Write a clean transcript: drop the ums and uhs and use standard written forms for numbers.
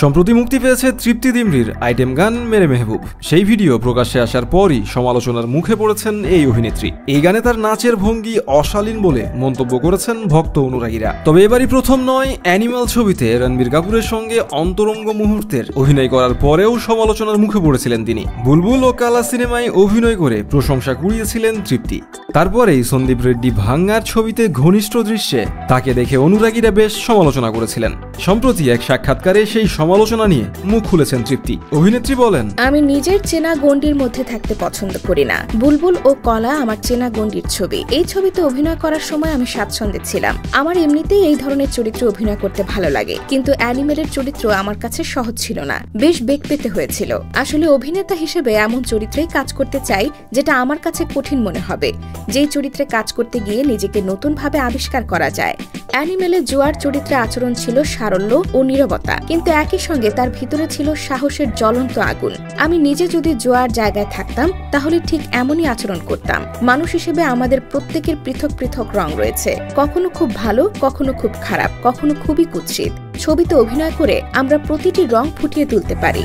সম্প্রতি মুক্তি পেয়েছে তৃপ্তি দিমরির আইটেম গান মেরে মেহবুব। সেই ভিডিও প্রকাশ্যে আসার পরই সমালোচনার মুখে পড়েছেন এই অভিনেত্রী। এই গানে তার নাচের ভঙ্গি অশালীন বলে মন্তব্য করেছেন ভক্ত অনুরাগীরা। তবে এবারই প্রথম নয়, অ্যানিমাল ছবিতে রণবীর কাপুরের সঙ্গে অন্তরঙ্গ মুহূর্তের অভিনয় করার পরেও সমালোচনার মুখে পড়েছিলেন তিনি। বুলবুল ও কালা সিনেমায় অভিনয় করে প্রশংসা কুড়িয়েছিলেন তৃপ্তি। তারপরেই সন্দীপ রেড্ডি ভাঙ্গার ছবিতে ঘনিষ্ঠ দৃশ্যে তাকে দেখে অনুরাগীরা বেশ সমালোচনা করেছিলেন। সম্প্রতি এক সাক্ষাৎকারে সেই সমালোচনা নিয়ে মুখ খুলেছেন তৃপ্তি। অভিনেত্রী বলেন, আমি নিজের চেনা গণ্ডির মধ্যে থাকতে পছন্দ করি না। বুলবুল ও কলা আমার চেনা গণ্ডির ছবি। এই ছবিতে অভিনয় করার সময় আমি স্বাচ্ছন্দ্যে ছিলাম। আমার এমনিতেই এই ধরনের চরিত্রে অভিনয় করতে ভালো লাগে, কিন্তু অ্যানিমেটেড চরিত্র আমার কাছে সহজ ছিল না, বেশ বেগ পেতে হয়েছিল। আসলে অভিনেতা হিসেবে এমন চরিত্রেই কাজ করতে চাই যেটা আমার কাছে কঠিন মনে হবে, যেই চরিত্রে কাজ করতে গিয়ে নিজেকে নতুনভাবে আবিষ্কার করা যায়। অ্যানিমেলে জোয়ার চরিত্রে আচরণ ছিল সারল্য ও নীরবতা, কিন্তু একই সঙ্গে তার ভিতরে ছিল সাহসের জ্বলন্ত আগুন। আমি নিজে যদি জোয়ার জায়গায় থাকতাম তাহলে ঠিক এমনই আচরণ করতাম। মানুষ হিসেবে আমাদের প্রত্যেকের পৃথক পৃথক রং রয়েছে, কখনো খুব ভালো, কখনো খুব খারাপ, কখনো খুবই কুৎসিত। ছবিতে অভিনয় করে আমরা প্রতিটি রং ফুটিয়ে তুলতে পারি।